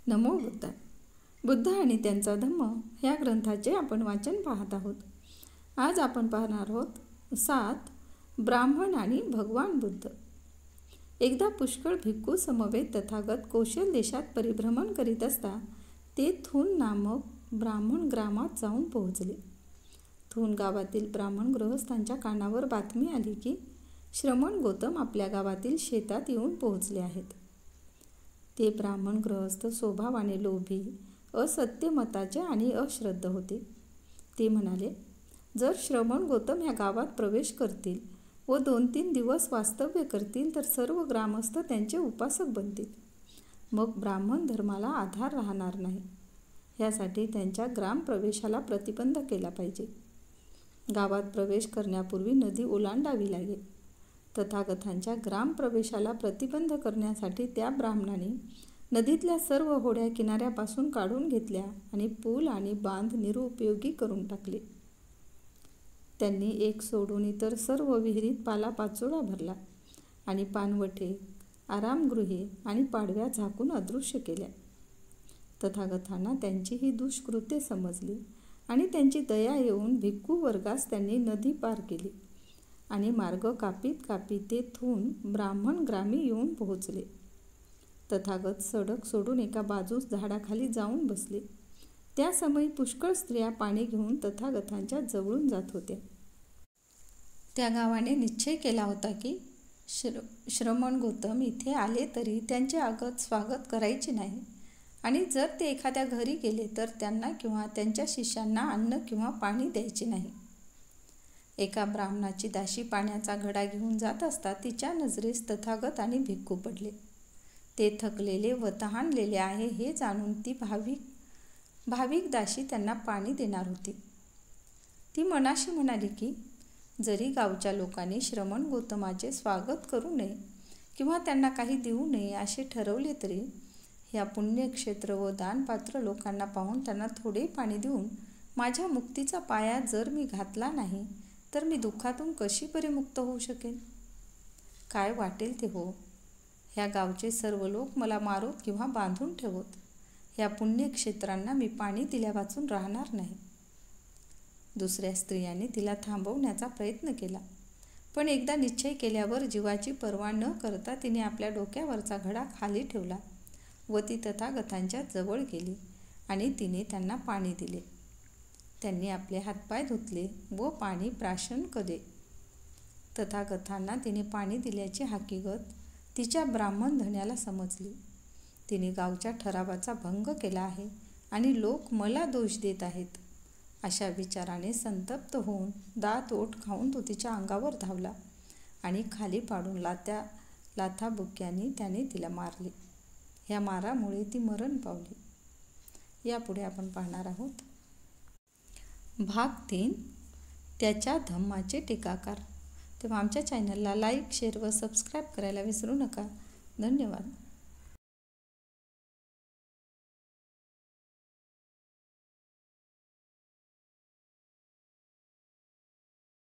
नमो बुद्धाय. बुद्ध आणि त्यांचा धम्म ह्या ग्रंथाचे आपण वाचन पाहत आहोत. आज आपण पाहणार आहोत 7 ब्राह्मण आणि भगवान बुद्ध. एकदा पुष्कळ भिक्खू समवेत तथागत कौशल देशात परिभ्रमण करीत असता ते थून नामक ब्राह्मण ग्रामात जाऊन पोहोचले. थून गावातील ब्राह्मण गृहस्थांच्या कानावर बातमी आली की श्रमण गौतम आपल्या गावातील शेतात येऊन पोहोचले आहेत. ते ब्राह्मण गृहस्थ स्वभावाने लोभी, असत्यमताचे आणि अश्रद्ध होते. ते म्हणाले, जर श्रमण गौतम ह्या गावात प्रवेश करतील व 2-3 दिवस वास्तव्य करतील तर सर्व ग्रामस्थ त्यांचे उपासक बनतील. मग ब्राह्मण धर्माला आधार राहणार नाही. यासाठी त्यांच्या ग्रामप्रवेशाला प्रतिबंध केला पाहिजे. गावात प्रवेश करण्यापूर्वी नदी ओलांडावी लागेल. तथागतांच्या ग्रामप्रवेशाला प्रतिबंध करण्यासाठी त्या ब्राह्मणाने नदीतल्या सर्व होड्या किनाऱ्यापासून काढून घेतल्या आणि पूल आणि बांध निरुपयोगी करून टाकले. त्यांनी एक सोडून इतर सर्व विहिरीत पालापाचोळा भरला आणि पाणवठे, आरामगृहे आणि पाडव्या झाकून अदृश्य केल्या. तथागतांना त्यांची ही दुष्कृत्ये समजली आणि त्यांची दया येऊन भिक्खू वर्गास त्यांनी नदी पार केली आणि मार्ग कापीत कापीत ते थून ब्राह्मण ग्रामी येऊन पोहोचले. तथागत सडक सोडून एका बाजूस झाडाखाली जाऊन बसले. त्या समयी पुष्कळ स्त्रिया पाणी घेऊन तथागतांच्या जवळून जात होत्या. त्या गावाने निश्चय केला होता की श्रमण गौतम इथे आले तरी त्यांचे आगत स्वागत करायचे नाही आणि जर ते एखाद्या घरी गेले तर त्यांना किंवा त्यांच्या शिष्यांना अन्न किंवा पाणी द्यायचे नाही. एका ब्राह्मणाची दासी पाण्याचा घडा घेऊन जात असता तिच्या नजरेस तथागत आणि भिक्खू पडले. ते थकलेले व तहानलेले आहे हे जाणून ती भाविक दासी त्यांना पाणी देणार होती. ती मनाशी म्हणाली की जरी गावच्या लोकांनी श्रमण गौतमाचे स्वागत करू नये किंवा त्यांना काही देऊ नये असे ठरवले तरी या पुण्यक्षेत्र व दानपात्र लोकांना पाहून त्यांना थोडे पाणी देऊन माझ्या मुक्तीचा पाया जर मी घातला नाही तर मी दुःखातून कशी परिमुक्त होऊ शकेन? काय वाटेल ते हो. ह्या गावचे सर्व लोक मला मारोत किंवा बांधून ठेवत. ह्या पुण्यक्षेत्रांना मी पाणी दिल्यावाचून राहणार नाही. दुसऱ्या स्त्रियांनी तिला थांबवण्याचा प्रयत्न केला, पण एकदा निश्चय केल्यावर जीवाची पर्वा न करता तिने आपल्या डोक्यावरचा घडा खाली ठेवला व ती तथागतांच्या जवळ गेली आणि तिने त्यांना पाणी दिले. त्यांनी आपले हातपाय धुतले व पाणी प्राशन केले. तथागतांना तिने पाणी दिल्याची हकीकत तिच्या ब्राह्मण धन्याला समजली. तिने गावच्या ठरावाचा भंग केला आहे आणि लोक मला दोष देत आहेत अशा विचाराने संतप्त होऊन दात ओठ खाऊन तो तिच्या अंगावर धावला आणि खाली पाडून लाथाबुक्क्यांनी त्याने तिला मारले. या मारामुळे ती मरण पावली. यापुढे आपण पाहणार आहोत भाग 3 त्याच्या धम्माचे टीकाकार. तेव्हा आमच्या चॅनलला लाईक, शेअर व सबस्क्राईब करायला विसरू नका. धन्यवाद.